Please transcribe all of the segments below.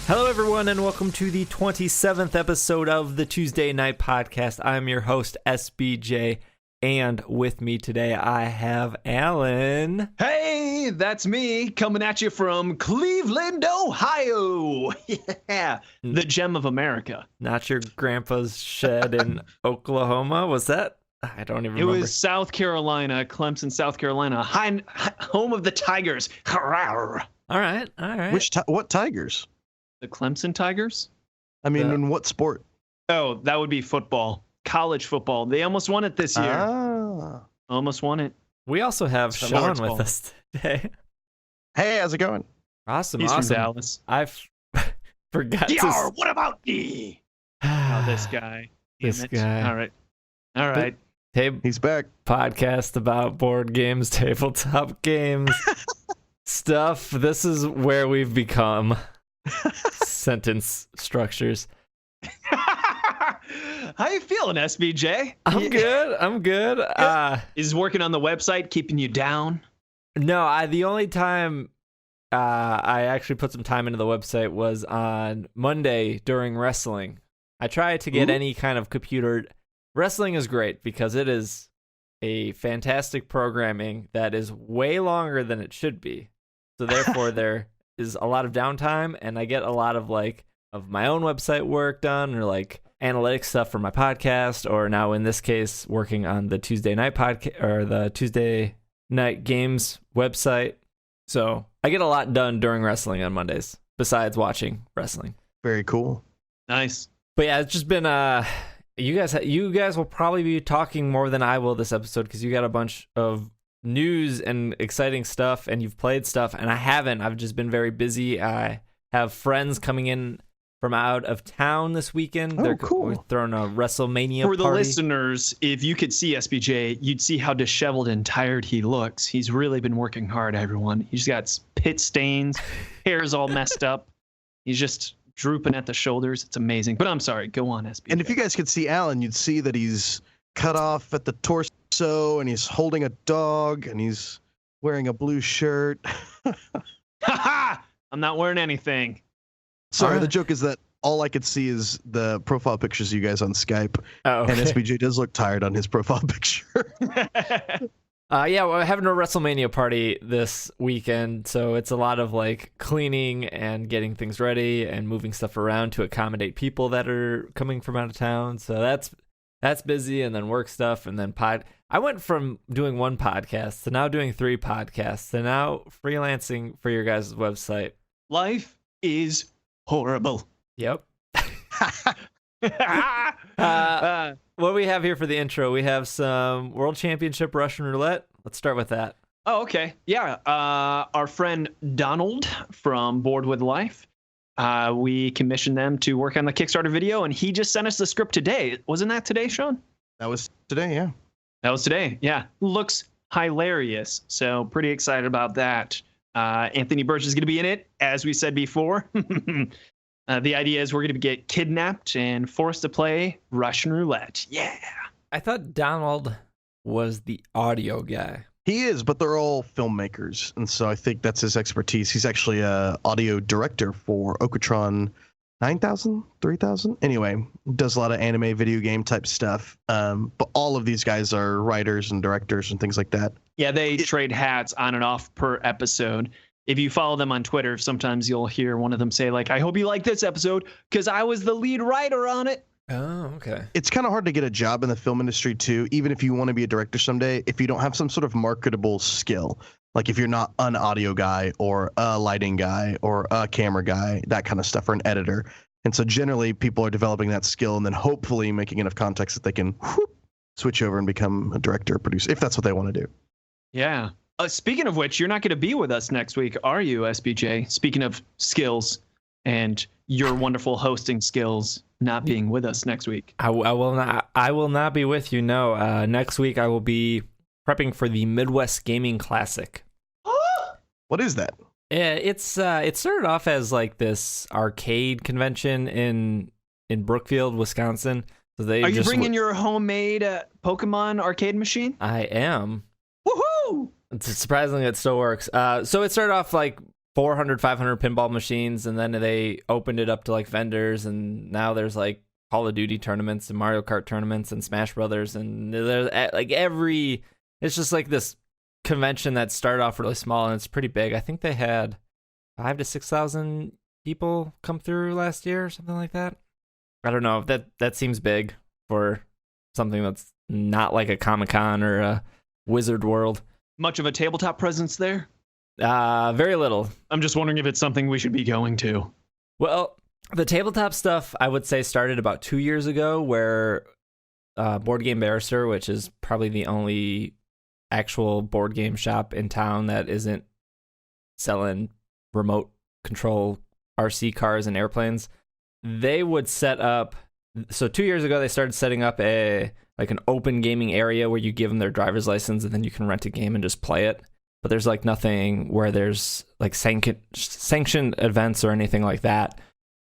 Hello, everyone, and welcome to the 27th episode of the Tuesday Night Podcast. I'm your host, SBJ, and with me today I have Alan. Hey, that's me coming at you from Cleveland, Ohio. Yeah, the gem of America. Not your grandpa's shed in Oklahoma, was that? I don't even remember. It was South Carolina, Clemson, South Carolina, home of the Tigers. All right. What Tigers? The Clemson Tigers? I mean, in what sport? Oh, that would be football. College football. They almost won it this year. Almost won it. We also have Sean with us today. Hey, how's it going? Awesome. He's from Dallas. I forgot DR, what about me? Oh, this guy. This guy. All right. He's back. Podcast about board games, tabletop games, stuff. This is where we've become. Sentence structures. How you feeling, SBJ? I'm good. Is working on the website keeping you down? No, the only time I actually put some time into the website was on Monday during wrestling. I try to get any kind of computer. Wrestling is great because it is a fantastic programming that is way longer than it should be. So therefore there is a lot of downtime, and I get a lot of of my own website work done, or analytics stuff for my podcast, or now in this case working on the Tuesday Night podcast or the Tuesday Night Games website. So I get a lot done during wrestling on Mondays besides watching wrestling. Very cool. Nice. But yeah, it's just been you guys will probably be talking more than I will this episode because you got a bunch of news and exciting stuff, and you've played stuff, and I haven't. I've just been very busy. I have friends coming in from out of town this weekend. They're cool. We're throwing a WrestleMania For the party. listeners, if you could see SBJ, you'd see how disheveled and tired he looks. He's really been working hard, everyone. He's got pit stains, hair's all messed up. He's just drooping at the shoulders. It's amazing. But I'm sorry, go on, SBJ. And if you guys could see Alan, you'd see that he's cut off at the torso, and he's holding a dog, and he's wearing a blue shirt. I'm not wearing anything. Sorry, the joke is that all I could see is the profile pictures of you guys on Skype. Oh, okay. And SBJ does look tired on his profile picture. Yeah, we're having a WrestleMania party this weekend, so it's a lot of cleaning and getting things ready and moving stuff around to accommodate people that are coming from out of town. So that's busy, and then work stuff, and then I went from doing one podcast to now doing 3 podcasts, to now freelancing for your guys' website. Life is horrible. Yep. What do we have here for the intro? We have some World Championship Russian Roulette. Let's start with that. Oh, okay. Yeah. Our friend Donald from Board with Life. We commissioned them to work on the Kickstarter video, and he just sent us the script today. Wasn't that today, Sean? That was today, yeah. That was today, yeah. Looks hilarious, so pretty excited about that. Anthony Birch is going to be in it, as we said before. The idea is we're going to get kidnapped and forced to play Russian roulette. Yeah. I thought Donald was the audio guy. He is, but they're all filmmakers, and so I think that's his expertise. He's actually a audio director for Okatron 9000, 3000. Anyway, does a lot of anime, video game type stuff. But all of these guys are writers and directors and things like that. Yeah, they trade hats on and off per episode. If you follow them on Twitter, sometimes you'll hear one of them say, I hope you like this episode because I was the lead writer on it. Oh, okay. It's kind of hard to get a job in the film industry, too, even if you want to be a director someday, if you don't have some sort of marketable skill. Like if you're not an audio guy or a lighting guy or a camera guy, that kind of stuff, or an editor. And so generally people are developing that skill and then hopefully making enough context that they can switch over and become a director or producer, if that's what they want to do. Yeah. Speaking of which, you're not going to be with us next week, are you, SBJ? Speaking of skills and your wonderful hosting skills not being with us next week. I will not be with you. No. Next week I will be prepping for the Midwest Gaming Classic. What is that? Yeah, it's it started off as like this arcade convention in Brookfield, Wisconsin. So they Are you just bringing your homemade Pokemon arcade machine? I am. Woohoo! Surprisingly, it still works. So it started off like 400, 500 pinball machines, and then they opened it up to like vendors, and now there's like Call of Duty tournaments and Mario Kart tournaments and Smash Brothers, and there's like it's just like this convention that started off really small, and it's pretty big. I think they had 5,000 to 6,000 people come through last year or something like that. I don't know. That seems big for something that's not like a Comic-Con or a Wizard World. Much of a tabletop presence there? Very little. I'm just wondering if it's something we should be going to. Well, the tabletop stuff, I would say, started about 2 years ago, where Board Game Barrister, which is probably the only actual board game shop in town that isn't selling remote control RC cars and airplanes, they would set up. So 2 years ago, they started setting up an open gaming area where you give them their driver's license and then you can rent a game and just play it. But there's like nothing where there's like sanctioned events or anything like that.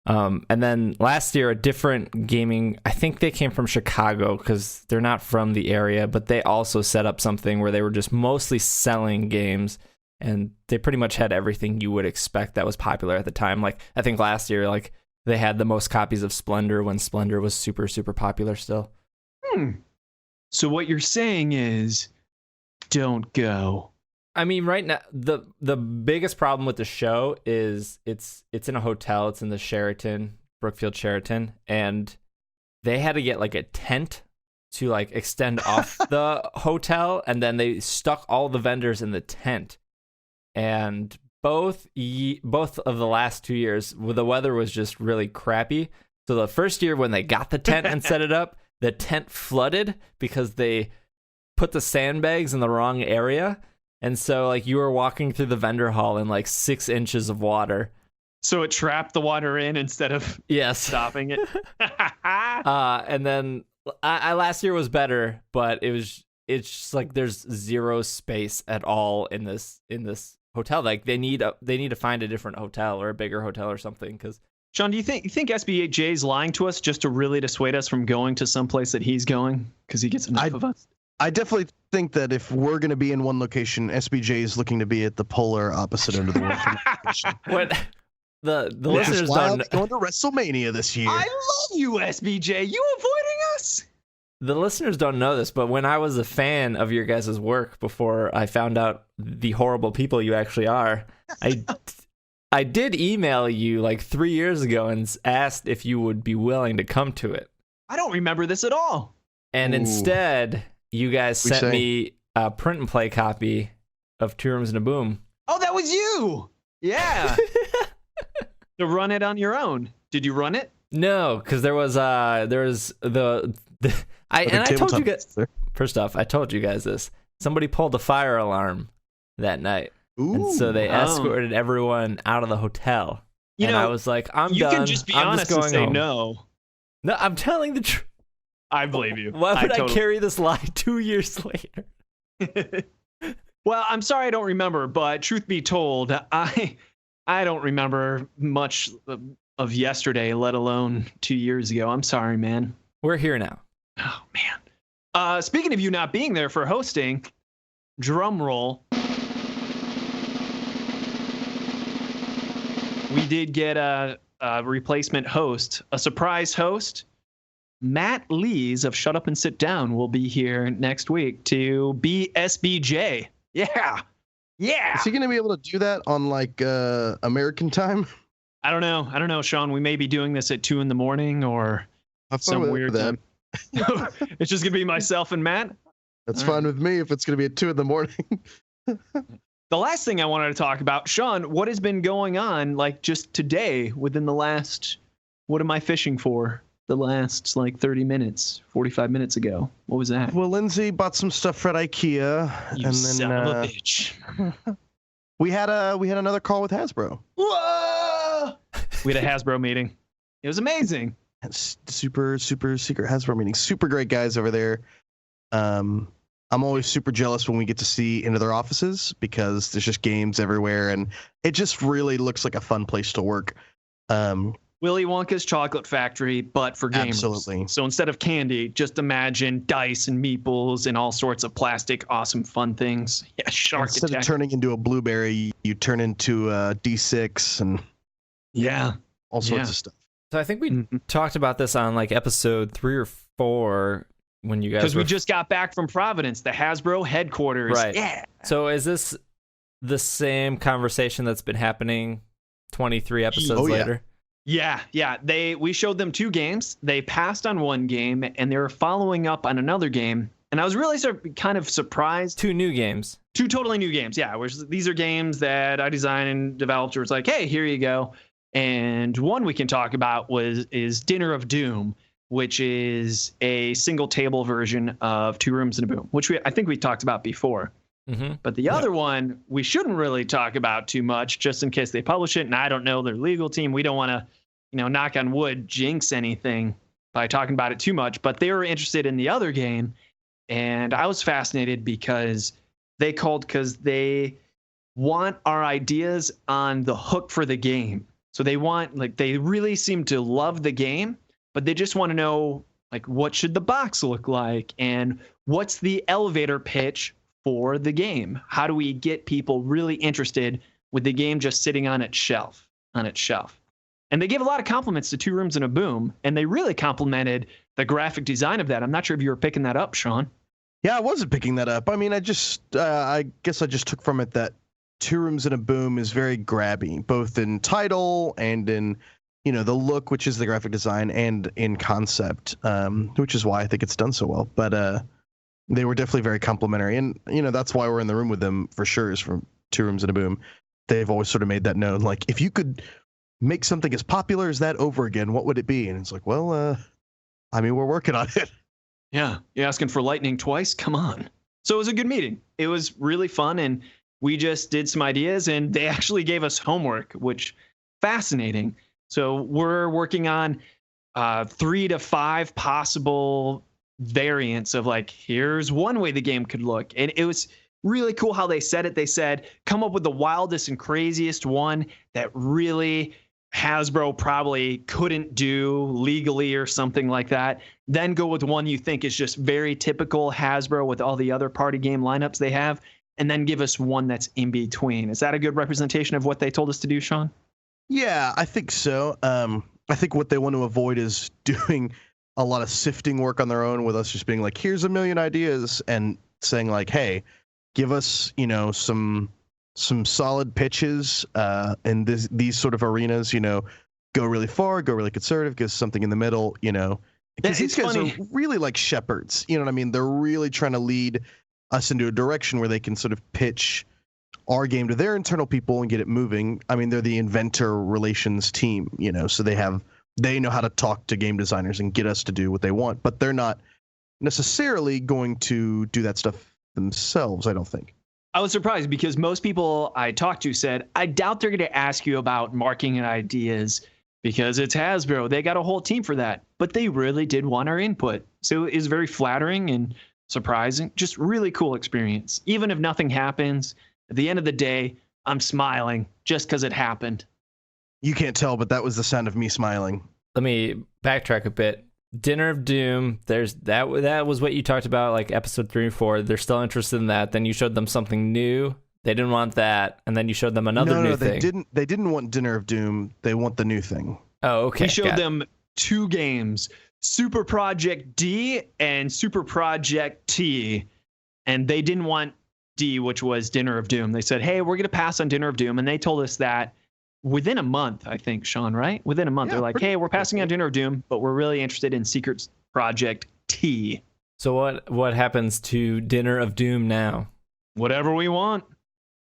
And then last year, a different gaming, I think they came from Chicago because they're not from the area, but they also set up something where they were just mostly selling games, and they pretty much had everything you would expect that was popular at the time. Like, I think last year, like, they had the most copies of Splendor when Splendor was super, super popular still. So what you're saying is, don't go. I mean, right now, the biggest problem with the show is it's in a hotel. It's in the Sheraton, Brookfield Sheraton, and they had to get like a tent to like extend off the hotel, and then they stuck all the vendors in the tent. And both of the last 2 years, the weather was just really crappy. So the first year when they got the tent and set it up, the tent flooded because they put the sandbags in the wrong area. And so, like, you were walking through the vendor hall in, like, 6 inches of water. So it trapped the water in instead of stopping it? And then I last year was better, but it's just, like, there's zero space at all in this hotel. Like, they need to find a different hotel or a bigger hotel or something, because... Sean, do you think SBJ's lying to us just to really dissuade us from going to some place that he's going? Because he gets enough of us? I definitely think that if we're going to be in one location, SBJ is looking to be at the polar opposite end of the world. What the listeners don't know. Going to WrestleMania this year. I love you, SBJ. You avoiding us? The listeners don't know this, but when I was a fan of your guys' work before I found out the horrible people you actually are, I did email you like 3 years ago and asked if you would be willing to come to it. I don't remember this at all. And instead, you guys sent me a print and play copy of Two Rooms and a Boom. Oh, that was you. Yeah. To run it on your own. Did you run it? No, because I told you guys. First off, I told you guys this. Somebody pulled a fire alarm that night. Ooh. And so they escorted everyone out of the hotel. I was like, I'm done. You can just be honest and say no. No, I'm telling the truth. I believe you. Why would I carry this lie 2 years later? Well, I'm sorry I don't remember, but truth be told, I don't remember much of yesterday, let alone 2 years ago. I'm sorry, man. We're here now. Oh, man. Speaking of you not being there for hosting, drum roll. We did get a replacement host, a surprise host. Matt Lees of Shut Up and Sit Down will be here next week to be SBJ. Yeah. Is he going to be able to do that on like American time? I don't know, Sean. We may be doing this at 2 a.m. or some weird time. It's just going to be myself and Matt. That's fine with me if it's going to be at 2 a.m. The last thing I wanted to talk about, Sean, what has been going on like just today within the last, what am I fishing for? The last like 30 minutes, 45 minutes ago. What was that? Well, Lindsay bought some stuff at IKEA. You son of a bitch. We had another call with Hasbro. Whoa! We had a Hasbro meeting. It was amazing. Super, super secret Hasbro meeting. Super great guys over there. I'm always super jealous when we get to see into their offices because there's just games everywhere, and it just really looks like a fun place to work. Willy Wonka's chocolate factory, but for gamers. Absolutely. So instead of candy, just imagine dice and meeples and all sorts of plastic, awesome, fun things. Yeah, shark Instead attack. of turning into a blueberry, you turn into a D6 and all sorts of stuff. So I think we talked about this on like episode 3 or 4 when you guys because we just got back from Providence, the Hasbro headquarters. Right. Yeah. So is this the same conversation that's been happening 23 episodes later? Yeah. We showed them 2 games. They passed on one game, and they were following up on another game. And I was really kind of surprised. 2 new games. 2 totally new games. Yeah, these are games that I designed and developed. It was like, hey, here you go. And one we can talk about is Dinner of Doom, which is a single table version of Two Rooms and a Boom, which I think we talked about before. Mm-hmm. But the other one we shouldn't really talk about too much, just in case they publish it. And I don't know their legal team. We don't want to, knock on wood, jinx anything by talking about it too much. But they were interested in the other game, and I was fascinated because they want our ideas on the hook for the game. So they really seem to love the game, but they just want to know, what should the box look like? And what's the elevator pitch for the game? How do we get people really interested with the game just sitting on its shelf? And they gave a lot of compliments to Two Rooms and a Boom, and they really complimented the graphic design of that. I'm not sure if you were picking that up, Sean. Yeah, I wasn't picking that up. I mean, I guess I just took from it that Two Rooms and a Boom is very grabby, both in title and in, the look, which is the graphic design, and in concept, which is why I think it's done so well. But they were definitely very complimentary, and that's why we're in the room with them for sure. Is from Two Rooms and a Boom. They've always sort of made that known. Like, if you could make something as popular as that over again, what would it be? And it's like, well, I mean, we're working on it. Yeah, you're asking for lightning twice? Come on. So it was a good meeting. It was really fun, and we just did some ideas, and they actually gave us homework, which fascinating. So we're working on 3 to 5 possible variants of here's one way the game could look. And it was really cool how they said it. They said, come up with the wildest and craziest one that really Hasbro probably couldn't do legally or something like that. Then go with one you think is just very typical Hasbro with all the other party game lineups they have, and then give us one that's in between. Is that a good representation of what they told us to do, Sean? Yeah, I think so. I think what they want to avoid is doing a lot of sifting work on their own with us just being like, here's a million ideas, and saying hey, give us, some solid pitches in these sort of arenas, go really far, go really conservative, give us something in the middle, because these guys are really like shepherds, you know what I mean? They're really trying to lead us into a direction where they can sort of pitch our game to their internal people and get it moving. I mean, they're the inventor relations team, so they know how to talk to game designers and get us to do what they want, but they're not necessarily going to do that stuff themselves, I don't think. I was surprised because most people I talked to said, I doubt they're going to ask you about marketing and ideas because it's Hasbro. They got a whole team for that, but they really did want our input. So it is very flattering and surprising. Just really cool experience. Even if nothing happens, at the end of the day, I'm smiling just because it happened. You can't tell, but that was the sound of me smiling. Let me backtrack a bit. Dinner of Doom, there's that was what you talked about, episode 3 and 4. They're still interested in that. Then you showed them something new. They didn't want that, and then you showed them another new thing. They didn't want Dinner of Doom. They want the new thing. Oh, okay. We showed them 2 games, Super Project D and Super Project T, and they didn't want D, which was Dinner of Doom. They said, hey, we're going to pass on Dinner of Doom, and they told us that within a month, I think, Sean, right? Within a month, they're like, hey, we're passing on Dinner of Doom, but we're really interested in Secret Project T. So what happens to Dinner of Doom now? Whatever we want.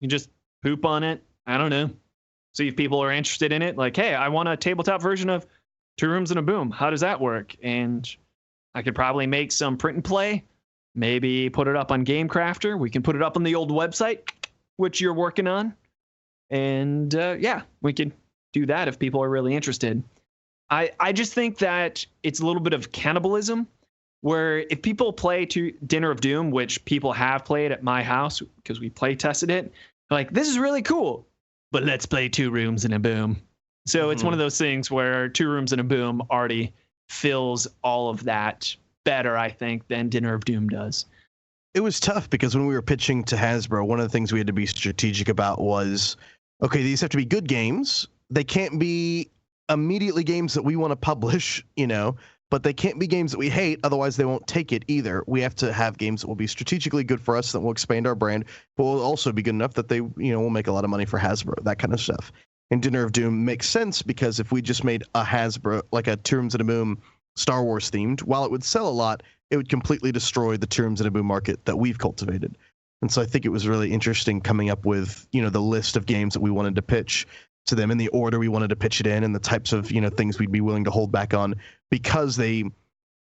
You just poop on it. I don't know. See if people are interested in it. Hey, I want a tabletop version of Two Rooms and a Boom. How does that work? And I could probably make some print and play. Maybe put it up on Game Crafter. We can put it up on the old website, which you're working on. And we can do that if people are really interested. I just think that it's a little bit of cannibalism where if people play to Dinner of Doom, which people have played at my house because we play tested it, like, this is really cool, but let's play Two Rooms and a Boom. So it's one of those things where Two Rooms and a Boom already fills all of that better, I think, than Dinner of Doom does. It was tough because when we were pitching to Hasbro, one of the things we had to be strategic about was, okay, these have to be good games. They can't be immediately games that we want to publish, but they can't be games that we hate. Otherwise, they won't take it either. We have to have games that will be strategically good for us, that will expand our brand, but will also be good enough that they, will make a lot of money for Hasbro, that kind of stuff. And Dinner of Doom makes sense because if we just made a Hasbro, like a Two Rooms and a Boom Star Wars themed, while it would sell a lot, it would completely destroy the Two Rooms and a Boom market that we've cultivated. And so I think it was really interesting coming up with, the list of games that we wanted to pitch to them in the order we wanted to pitch it in and the types of, things we'd be willing to hold back on because they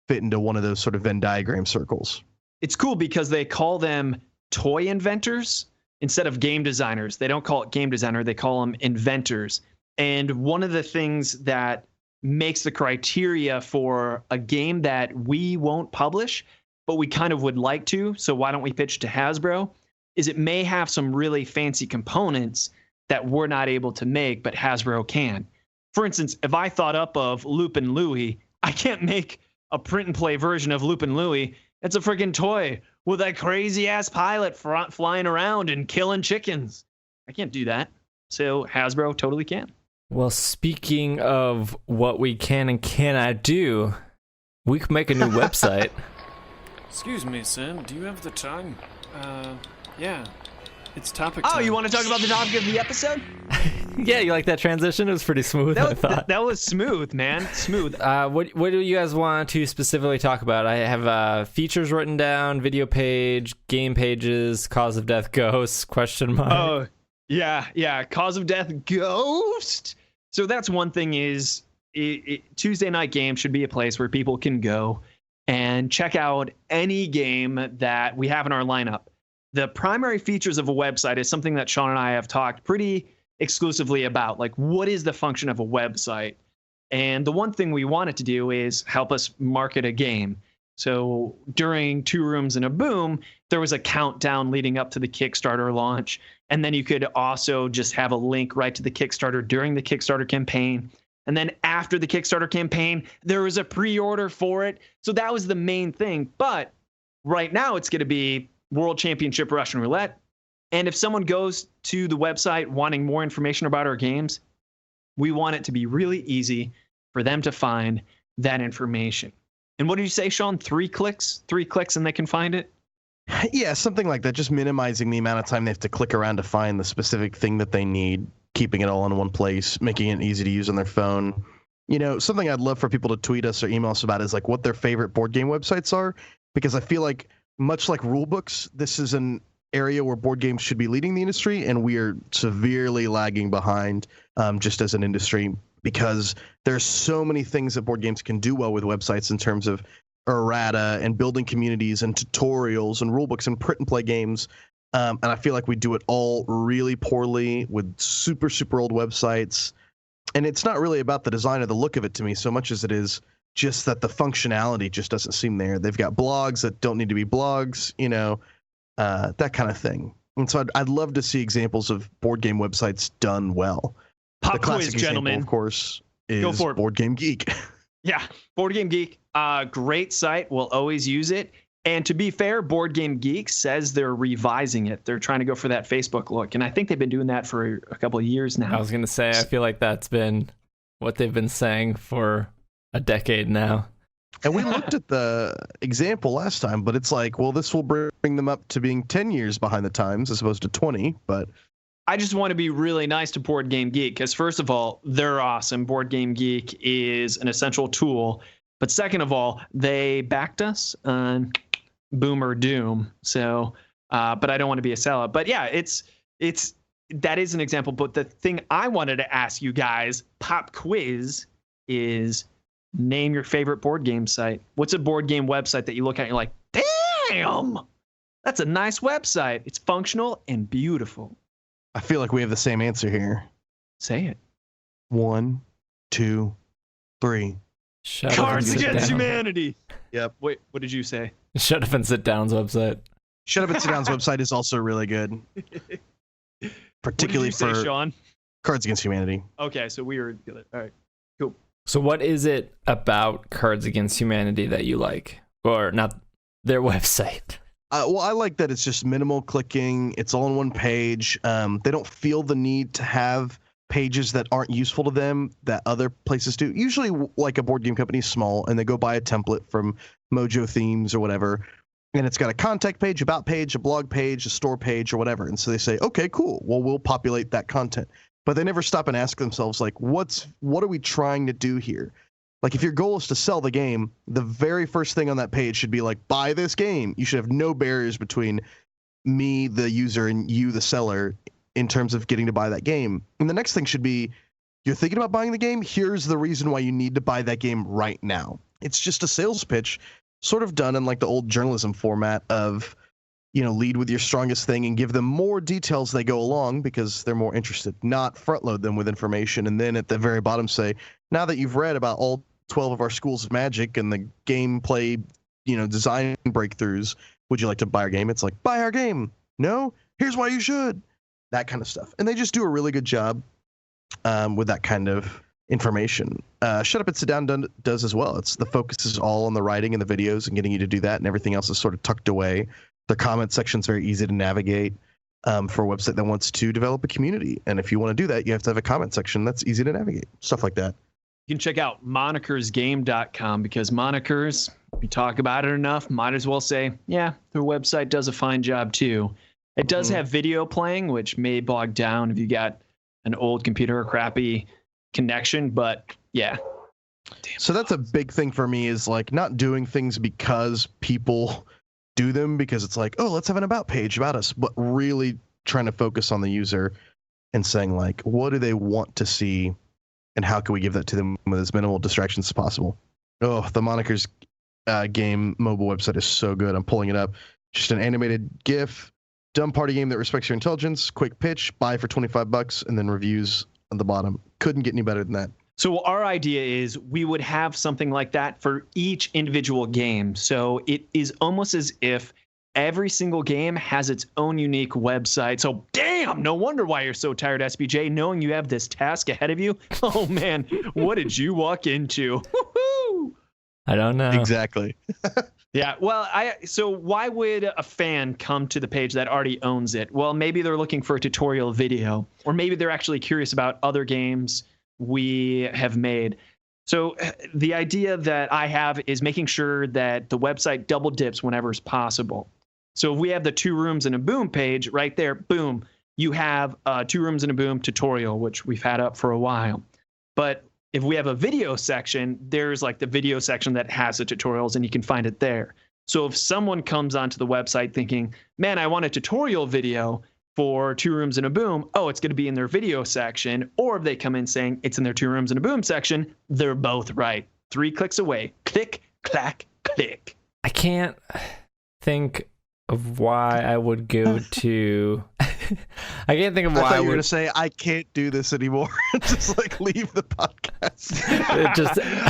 fit into one of those sort of Venn diagram circles. It's cool because they call them toy inventors instead of game designers. They don't call it game designer, they call them inventors. And one of the things that makes the criteria for a game that we won't publish, but we kind of would like to, so why don't we pitch to Hasbro, is it may have some really fancy components that we're not able to make, but Hasbro can. For instance, if I thought up of Loopin' Louie, I can't make a print and play version of Loopin' Louie. It's a freaking toy with a crazy ass pilot flying around and killing chickens. I can't do that. So Hasbro totally can. Well, speaking of what we can and cannot do, we can make a new website. Excuse me, Sam. Do you have the time? Yeah. It's topic time. Oh, you want to talk about the topic of the episode? Yeah, you like that transition? It was pretty smooth, I thought. That was smooth, man. Smooth. What do you guys want to specifically talk about? I have features written down, video page, game pages, cause of death, ghosts, question mark. Oh, yeah. Cause of death, ghost. So that's one thing is Tuesday Night Game should be a place where people can go and check out any game that we have in our lineup. The primary features of a website is something that Sean and I have talked pretty exclusively about. Like, what is the function of a website? And the one thing we wanted to do is help us market a game. So during Two Rooms and a Boom, there was a countdown leading up to the Kickstarter launch. And then you could also just have a link right to the Kickstarter during the Kickstarter campaign. And then after the Kickstarter campaign, there was a pre-order for it. So that was the main thing. But right now it's going to be World Championship Russian Roulette. And if someone goes to the website wanting more information about our games, we want it to be really easy for them to find that information. And what did you say, Sean? 3 clicks? 3 clicks and they can find it? Yeah, something like that. Just minimizing the amount of time they have to click around to find the specific thing that they need, keeping it all in one place, making it easy to use on their phone. Something I'd love for people to tweet us or email us about is like what their favorite board game websites are, because I feel like much like rule books, this is an area where board games should be leading the industry, and we are severely lagging behind just as an industry, because there's so many things that board games can do well with websites in terms of errata and building communities and tutorials and rulebooks and print and play games. And I feel like we do it all really poorly with super, super old websites. And it's not really about the design or the look of it to me so much as it is just that the functionality just doesn't seem there. They've got blogs that don't need to be blogs, that kind of thing. And so I'd love to see examples of board game websites done well. Pop quiz, gentlemen. Example, of course, is Go for it. Board Game Geek. Yeah, Board Game Geek, great site. We'll always use it. And to be fair, Board Game Geek says they're revising it. They're trying to go for that Facebook look. And I think they've been doing that for a couple of years now. I was going to say, I feel like that's been what they've been saying for a decade now. And we looked at the example last time, but it's like, well, this will bring them up to being 10 years behind the times as opposed to 20. But I just want to be really nice to Board Game Geek because, first of all, they're awesome. Board Game Geek is an essential tool. But second of all, they backed us on Boom or Doom. So, but I don't want to be a sellout. But yeah, that is an example. But the thing I wanted to ask you guys, pop quiz, is name your favorite board game site. What's a board game website that you look at and you're like, damn, that's a nice website. It's functional and beautiful. I feel like we have the same answer here. Say it. 1, 2, 3. Shut up and Cards sit Against down. Humanity. Yep. Wait, what did you say? Shut up and sit down's website. Shut Up and Sit Down's website is also really good, particularly what did you say, for Sean? Cards Against Humanity. Okay, so we were together. All right. So what is it about Cards Against Humanity that you like? Or not their website? Well, I like that it's just minimal clicking. It's all on one page. They don't feel the need to have pages that aren't useful to them that other places do. Usually, like a board game company is small, and they go buy a template from Mojo Themes or whatever, and it's got a contact page, about page, a blog page, a store page, or whatever. And so they say, okay, cool. Well, we'll populate that content. But they never stop and ask themselves, like, what are we trying to do here? Like, if your goal is to sell the game, the very first thing on that page should be like, buy this game. You should have no barriers between me, the user, and you, the seller, in terms of getting to buy that game. And the next thing should be, you're thinking about buying the game? Here's the reason why you need to buy that game right now. It's just a sales pitch, sort of done in like the old journalism format of, lead with your strongest thing and give them more details as they go along because they're more interested, not front load them with information. And then at the very bottom say, now that you've read about all 12 of our schools of magic and the gameplay, design breakthroughs, would you like to buy our game? It's like, buy our game. No? Here's why you should. That kind of stuff. And they just do a really good job with that kind of information. Shut Up and Sit Down does as well. The focus is all on the writing and the videos and getting you to do that, and everything else is sort of tucked away. The comment section is very easy to navigate for a website that wants to develop a community. And if you want to do that, you have to have a comment section that's easy to navigate. Stuff like that. You can check out monikersgame.com because monikers, we talk about it enough, might as well say, yeah, their website does a fine job too. It does have video playing, which may bog down if you got an old computer or crappy connection, but yeah. So that's a big thing for me, is like not doing things because people do them, because it's like, oh, let's have an about page about us, but really trying to focus on the user and saying like, what do they want to see and how can we give that to them with as minimal distractions as possible? Oh, the Monikers game mobile website is so good. I'm pulling it up. Just an animated GIF, dumb party game that respects your intelligence, quick pitch, buy for $25, and then reviews on the bottom. Couldn't get any better than that. So our idea is we would have something like that for each individual game. So it is almost as if every single game has its own unique website. So damn, no wonder why you're so tired, SBJ, knowing you have this task ahead of you. Oh man, what did you walk into? Woohoo! I don't know. Exactly. Yeah, well, so why would a fan come to the page that already owns it? Well, maybe they're looking for a tutorial video, or maybe they're actually curious about other games we have made. So the idea that I have is making sure that the website double dips whenever it's possible. So if we have the 2 rooms and a boom page right there, boom, you have a 2 rooms and a boom tutorial, which we've had up for a while. But if we have a video section, there's like the video section that has the tutorials and you can find it there. So if someone comes onto the website thinking, man, I want a tutorial video for 2 rooms and a boom, oh, it's going to be in their video section. Or if they come in saying it's in their 2 rooms and a boom section, they're both right. 3 clicks away. Click, clack, click. I can't think of why I would go to. I can't think of why I thought I you were would. going to say, I can't do this anymore. Just like leave the podcast.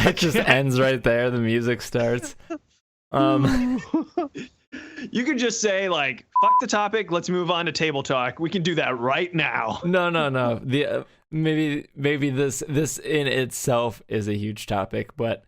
It just ends right there. The music starts. You could just say like, fuck the topic. Let's move on to table talk. We can do that right now. No. The maybe this in itself is a huge topic, but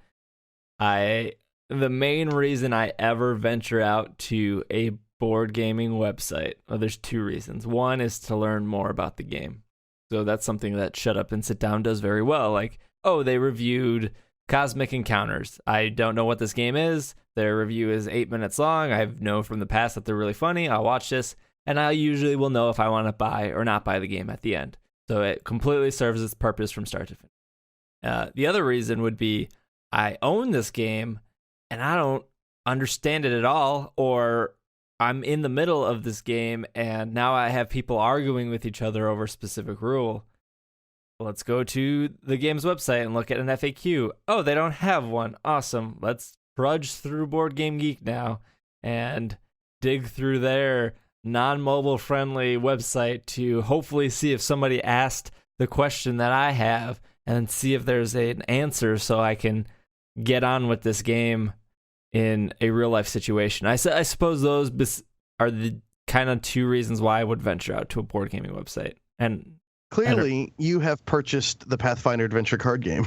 the main reason I ever venture out to a board gaming website, well, there's 2 reasons. One is to learn more about the game. So that's something that Shut Up and Sit Down does very well. Like, oh, they reviewed Cosmic Encounters. I don't know what this game is. Their review is 8 minutes long. I know from the past that they're really funny. I'll watch this, and I usually will know if I want to buy or not buy the game at the end. So it completely serves its purpose from start to finish. The other reason would be I own this game, and I don't understand it at all, or I'm in the middle of this game, and now I have people arguing with each other over a specific rule. Let's go to the game's website and look at an FAQ. Oh, they don't have one. Awesome. Let's trudge through Board Game Geek now and dig through their non-mobile friendly website to hopefully see if somebody asked the question that I have and see if there's an answer so I can get on with this game in a real life situation. I suppose those are the kind of two reasons why I would venture out to a board gaming website. And clearly, you have purchased the Pathfinder Adventure card game.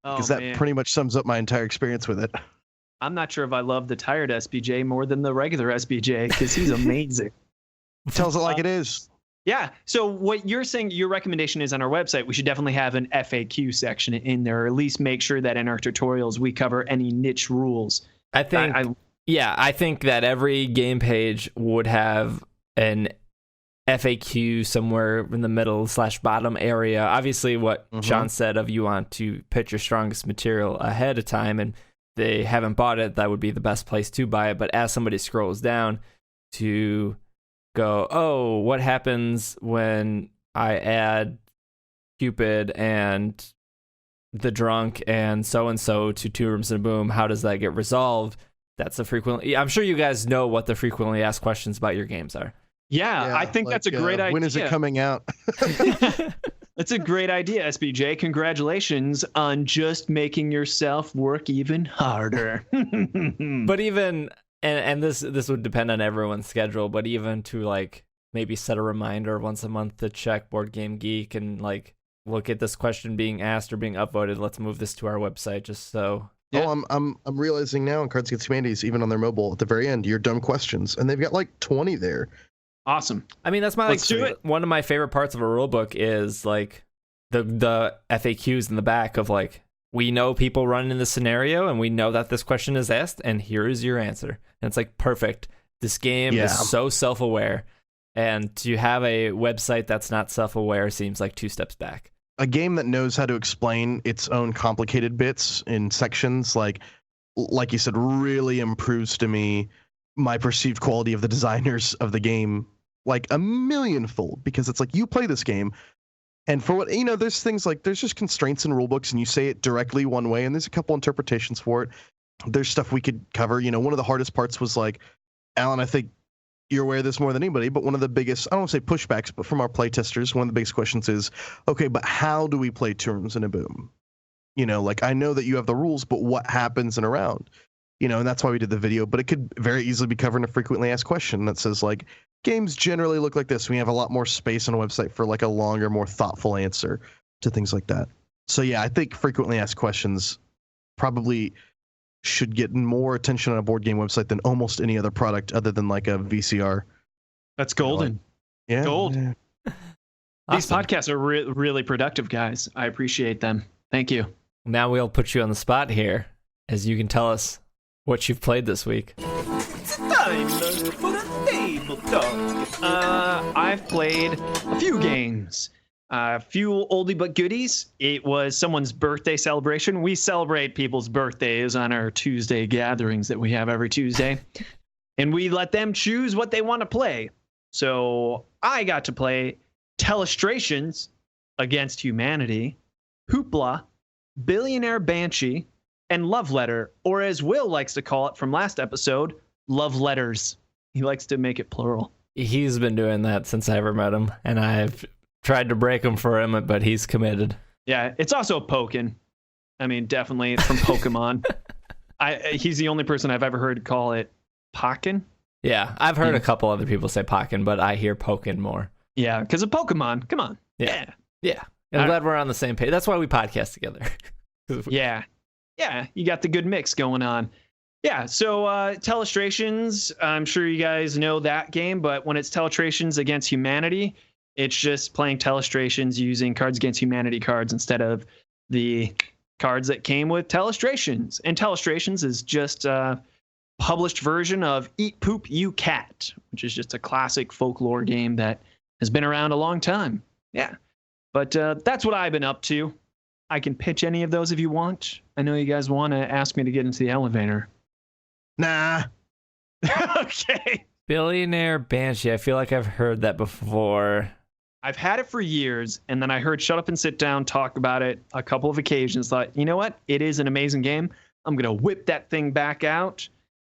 Because that pretty much sums up my entire experience with it. I'm not sure if I love the tired SBJ more than the regular SBJ because he's amazing. Tells it like it is. Yeah. So what you're saying, your recommendation is on our website, we should definitely have an FAQ section in there, or at least make sure that in our tutorials we cover any niche rules. I think, I think that every game page would have an FAQ somewhere in the middle / bottom area. Obviously, what Sean said of you want to pitch your strongest material ahead of time, and they haven't bought it, that would be the best place to buy it. But as somebody scrolls down to go, oh, what happens when I add Cupid and the drunk and so to Two Rooms and a Boom? How does that get resolved? That's a frequently. I'm sure you guys know what the frequently asked questions about your games are. Yeah, I think that's a great idea. When is it coming out? That's a great idea, SBJ. Congratulations on just making yourself work even harder. But even, and this would depend on everyone's schedule, but even to like maybe set a reminder once a month to check Board Game Geek and like look at this question being asked or being upvoted. Let's move this to our website just so. Yeah. Oh, I'm realizing now in Cards Against Humanity, even on their mobile, at the very end, your dumb questions, and they've got like 20 there. Awesome. I mean, that's one of my favorite parts of a rule book is like the FAQs in the back of like, we know people run in this scenario and we know that this question is asked and here is your answer. And it's like, perfect. This game is so self-aware, and to have a website that's not self-aware seems like 2 steps back. A game that knows how to explain its own complicated bits in sections, like you said, really improves to me my perceived quality of the designers of the game like a millionfold, because it's like, you play this game and for what, there's things like, there's just constraints in rule books and you say it directly one way and there's a couple interpretations for it. There's stuff we could cover. One of the hardest parts was like, Alan, I think you're aware of this more than anybody, but one of the biggest, I don't want to say pushbacks, but from our playtesters, one of the biggest questions is, okay, but how do we play Two Rooms and a Boom? Like, I know that you have the rules, but what happens in a round? And that's why we did the video, but it could very easily be covered in a frequently asked question that says like, games generally look like this. We have a lot more space on a website for like a longer, more thoughtful answer to things like that. So yeah, I think frequently asked questions probably should get more attention on a board game website than almost any other product other than like a VCR. That's golden. Yeah. Gold. Yeah. These podcasts are really productive, guys. I appreciate them. Thank you. Now we'll put you on the spot here, as you can tell us what you've played this week. It's time for the table talk. I've played a few games. A few oldie but goodies. It was someone's birthday celebration. We celebrate people's birthdays on our Tuesday gatherings that we have every Tuesday. And we let them choose what they want to play. So I got to play Telestrations Against Humanity, Hoopla, Billionaire Banshee, and Love Letter, or as Will likes to call it from last episode, Love Letters. He likes to make it plural. He's been doing that since I ever met him, and I've tried to break him for him, but he's committed. Yeah, it's also Pokken. I mean, definitely it's from Pokemon. He's the only person I've ever heard call it Pokken. Yeah, I've heard a couple other people say Pokken, but I hear Pokken more. Yeah, because of Pokemon. Come on. Yeah. I'm glad we're on the same page. That's why we podcast together. Yeah, you got the good mix going on. Yeah, so Telestrations, I'm sure you guys know that game, but when it's Telestrations Against Humanity, it's just playing Telestrations using Cards Against Humanity cards instead of the cards that came with Telestrations. And Telestrations is just a published version of Eat Poop You Cat, which is just a classic folklore game that has been around a long time. Yeah, but that's what I've been up to. I can pitch any of those if you want. I know you guys want to ask me to get into the elevator. Nah. Okay. Billionaire Banshee. I feel like I've heard that before. I've had it for years, and then I heard Shut Up and Sit Down talk about it a couple of occasions. Thought, you know what? It is an amazing game. I'm going to whip that thing back out,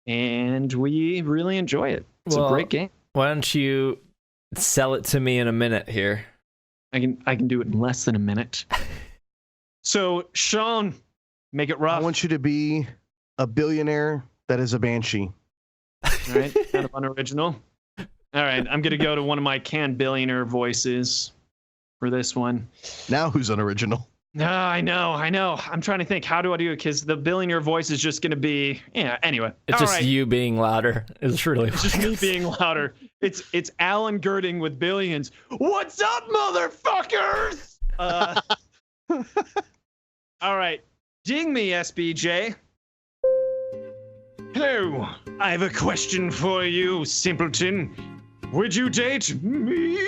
and we really enjoy it. It's a great game. Why don't you sell it to me in a minute here? I can do it in less than a minute. So, Sean, Make it I rough. want you to be a billionaire that is a banshee. All right, kind of unoriginal. All right, I'm gonna go to one of my canned billionaire voices for this one. Now who's unoriginal? No, I know. I'm trying to think. How do I do it? Because the billionaire voice is just gonna be, yeah. Anyway, It's all just right. you being louder. It's really. It's just me being louder. It's Alan Girding with billions. What's up, motherfuckers? All right, ding me, SBJ. Hello, I have a question for you, simpleton. Would you date me?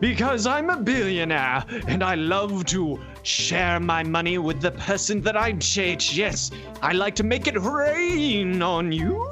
Because I'm a billionaire and I love to share my money with the person that I date. Yes, I like to make it rain on you.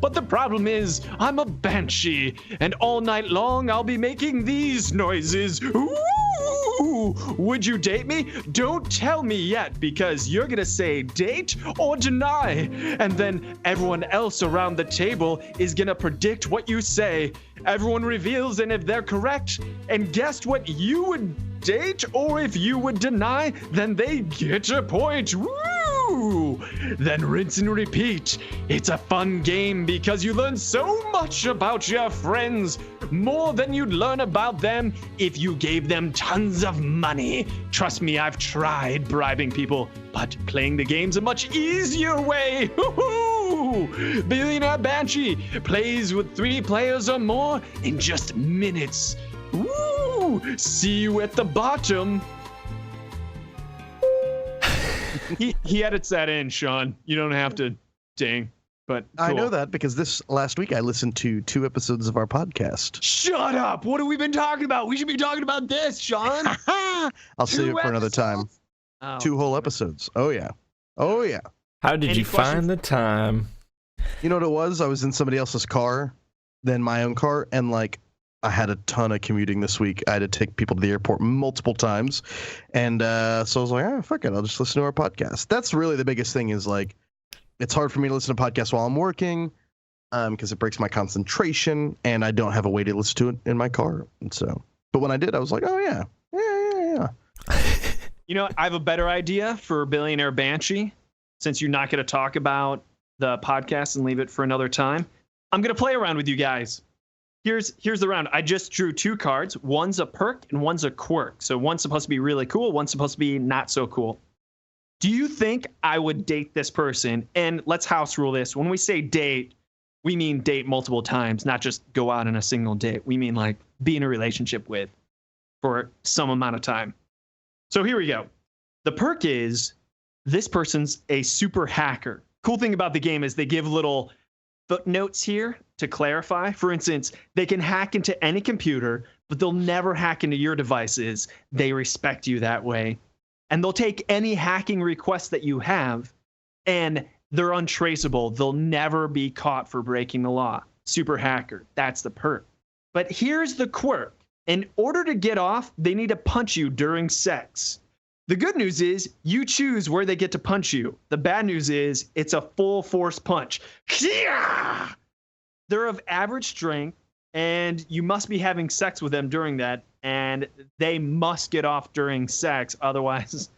But the problem is, I'm a banshee, and all night long I'll be making these noises. Ooh! Would you date me? Don't tell me yet, because you're gonna say date or deny, and then everyone else around the table is gonna predict what you say. Everyone reveals, and if they're correct and guessed what you would date or if you would deny, then they get a point. Woo! Then rinse and repeat. It's a fun game because you learn so much about your friends, more than you'd learn about them if you gave them tons of money. Trust me, I've tried bribing people, but playing the game's a much easier way. Woo-hoo! Billionaire Banshee plays with 3 players or more in just minutes. Woo! See you at the bottom. he edits that in, Sean. You don't have to ding, but cool. I know that because this last week I listened to 2 episodes of our podcast. Shut up! What have we been talking about? We should be talking about this, Sean. I'll save it for another time. Oh. 2 whole episodes. Oh yeah. Oh yeah. How did Any you find the time? You know what it was? I was in somebody else's car than my own car, and like I had a ton of commuting this week. I had to take people to the airport multiple times, and so I was like, fuck it, I'll just listen to our podcast. That's really the biggest thing. Is like, it's hard for me to listen to podcasts while I'm working, because it breaks my concentration, and I don't have a way to listen to it in my car. And so, but when I did, I was like, oh yeah. You know, I have a better idea for Billionaire Banshee. Since you're not going to talk about the podcast and leave it for another time, I'm going to play around with you guys. Here's the round. I just drew 2 cards. One's a perk and one's a quirk. So one's supposed to be really cool. One's supposed to be not so cool. Do you think I would date this person? And let's house rule this. When we say date, we mean date multiple times, not just go out on a single date. We mean like be in a relationship with for some amount of time. So here we go. The perk is this person's a super hacker. Cool thing about the game is they give little footnotes here to clarify. For instance, they can hack into any computer, but they'll never hack into your devices. They respect you that way. And they'll take any hacking request that you have, and they're untraceable. They'll never be caught for breaking the law. Super hacker. That's the perk. But here's the quirk. In order to get off, they need to punch you during sex. The good news is you choose where they get to punch you. The bad news is it's a full force punch. They're of average strength, and you must be having sex with them during that, and they must get off during sex. Otherwise,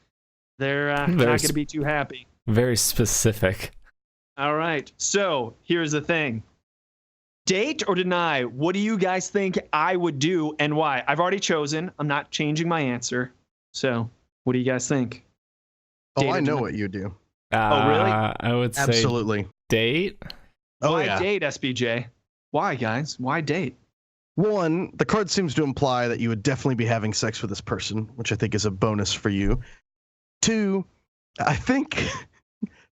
they're not going to be too happy. Very specific. All right. So here's the thing. Date or deny? What do you guys think I would do and why? I've already chosen. I'm not changing my answer. So what do you guys think? Oh, I know what you do. Oh, really? I would say Absolutely. date. Oh Why yeah. date, SBJ? Why, guys? Why date? One, the card seems to imply that you would definitely be having sex with this person, which I think is a bonus for you. 2, I think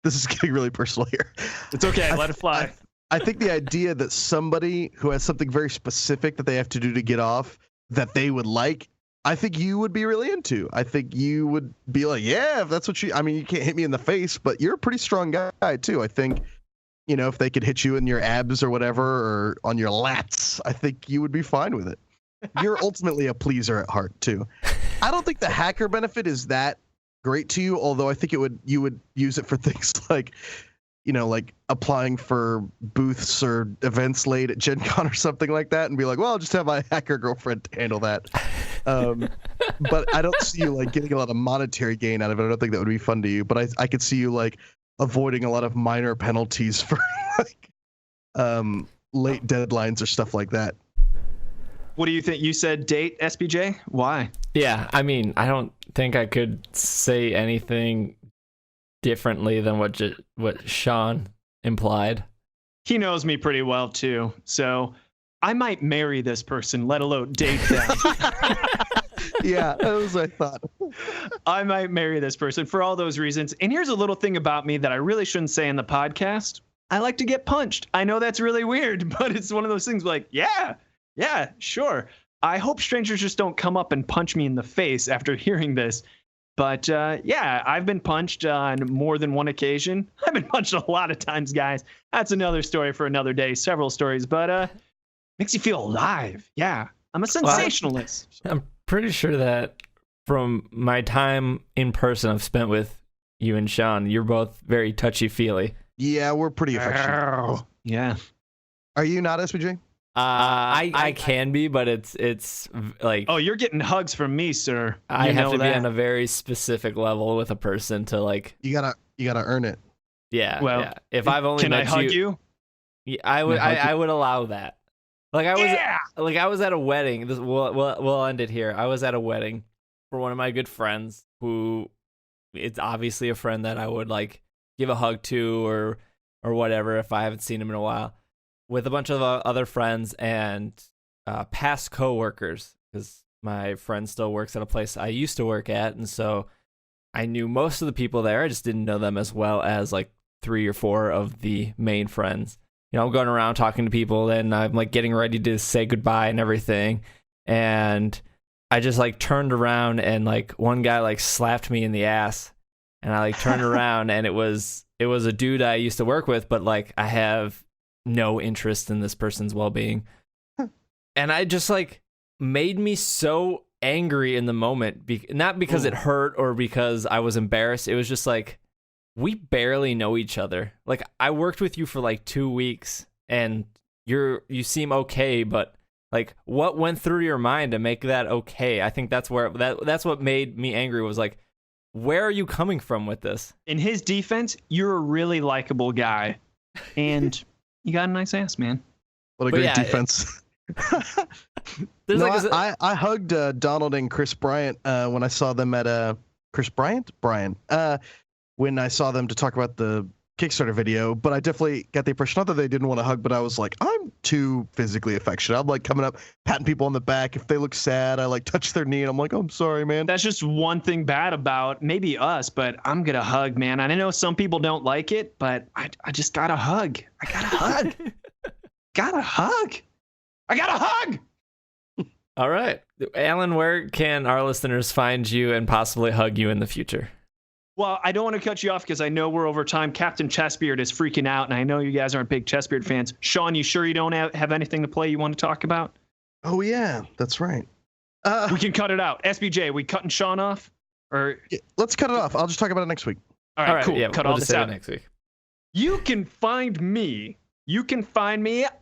this is getting really personal here. It's okay. Let it fly. I think the idea that somebody who has something very specific that they have to do to get off that they would like, I think you would be really into. I think you would be like, yeah, if that's what you, I mean, you can't hit me in the face, but you're a pretty strong guy too. I think, you know, if they could hit you in your abs or whatever, or on your lats, I think you would be fine with it. You're ultimately a pleaser at heart too. I don't think the hacker benefit is that great to you, although I think you would use it for things like, you know, like applying for booths or events late at Gen Con or something like that, and be like, well, I'll just have my hacker girlfriend handle that. but I don't see you like getting a lot of monetary gain out of it. I don't think that would be fun to you. But I could see you like avoiding a lot of minor penalties for like late deadlines or stuff like that. What do you think? You said date, SPJ? Why? Yeah, I mean, I don't think I could say anything differently than what Sean implied. He knows me pretty well too, so I might marry this person, let alone date them. Yeah, that was what I thought. I might marry this person for all those reasons. And here's a little thing about me that I really shouldn't say in the podcast. I like to get punched. I know that's really weird, but it's one of those things like, yeah, sure. I hope strangers just don't come up and punch me in the face after hearing this. But yeah, I've been punched on more than one occasion. I've been punched a lot of times, guys. That's another story for another day, several stories, but makes you feel alive. Yeah, I'm a sensationalist. I'm pretty sure that from my time in person I've spent with you and Sean, you're both very touchy-feely. Yeah, we're pretty affectionate. Yeah. Are you not, SPJ? I can be, but it's like, oh, you're getting hugs from me, sir. I have to be on a very specific level with a person to like. You gotta earn it. Yeah. Well, yeah. If I've only can met I hug you? Yeah, I would allow that. Like I was at a wedding. We'll end it here. I was at a wedding for one of my good friends who it's obviously a friend that I would like give a hug to or whatever if I haven't seen him in a while, with a bunch of other friends and past coworkers, because my friend still works at a place I used to work at, and so I knew most of the people there. I just didn't know them as well as like 3 or 4 of the main friends. You know, I'm going around talking to people, and I'm like getting ready to say goodbye and everything, and I just like turned around and like one guy like slapped me in the ass, and I like turned around and it was a dude I used to work with, but like I have no interest in this person's well-being. And I just like made me so angry in the moment, not because it hurt or because I was embarrassed. It was just like, we barely know each other. Like I worked with you for like 2 weeks and you seem okay, but like what went through your mind to make that okay? I think that's what made me angry, was like, where are you coming from with this? In his defense, you're a really likable guy, and you got a nice ass, man. What a great defense. I hugged Donald and Chris Bryant when I saw them at Chris Bryant? Brian. When I saw them to talk about the Kickstarter video, but I definitely got the impression, not that they didn't want to hug, but I was like, I'm too physically affectionate. I'm like coming up, patting people on the back. If they look sad, I like touch their knee and I'm like, oh, I'm sorry, man. That's just one thing bad about maybe us, but I'm going to hug, man. And I know some people don't like it, but I just got to hug. I got to hug. Gotta hug. I got to hug. All right. Alan, where can our listeners find you and possibly hug you in the future? Well, I don't want to cut you off because I know we're over time. Captain Chessbeard is freaking out, and I know you guys aren't big Chessbeard fans. Sean, you sure you don't have anything to play you want to talk about? Oh, yeah, that's right. We can cut it out. SBJ, we cutting Sean off? Or yeah, let's cut it off. I'll just talk about it next week. All right, cool. Yeah, cut we'll all just this say out it next week. You can find me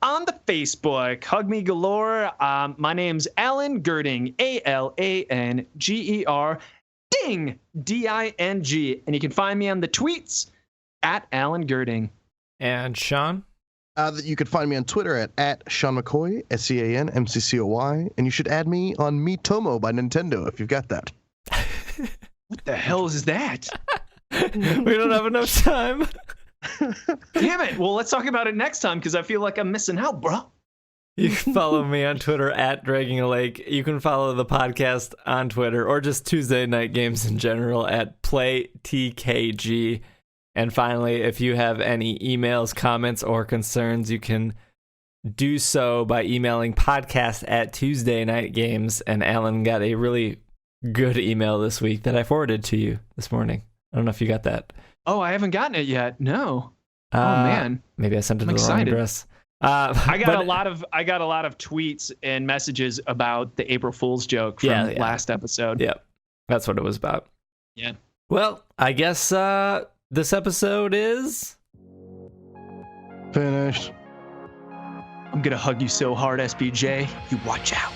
on the Facebook. Hug me galore. My name's Alan Girding, ALANGER. Ding, DING. And you can find me on the tweets at Alan Girding. And Sean? You can find me on Twitter at Sean McCoy, SeanMcCoy. And you should add me on Miitomo by Nintendo if you've got that. What the hell is that? We don't have enough time. Damn it. Well, let's talk about it next time because I feel like I'm missing out, bro. You can follow me on Twitter at Dragging a Lake. You can follow the podcast on Twitter or just Tuesday Night Games in general at PlayTKG. And finally, if you have any emails, comments, or concerns, you can do so by emailing podcast@TuesdayNightGames. And Alan got a really good email this week that I forwarded to you this morning. I don't know if you got that. Oh, I haven't gotten it yet. No. Oh man. Maybe I sent it to the wrong address. I got a lot of tweets and messages about the April Fool's joke from last episode. Yep. That's what it was about. Yeah. Well, I guess this episode is finished. I'm going to hug you so hard, SBJ. You watch out.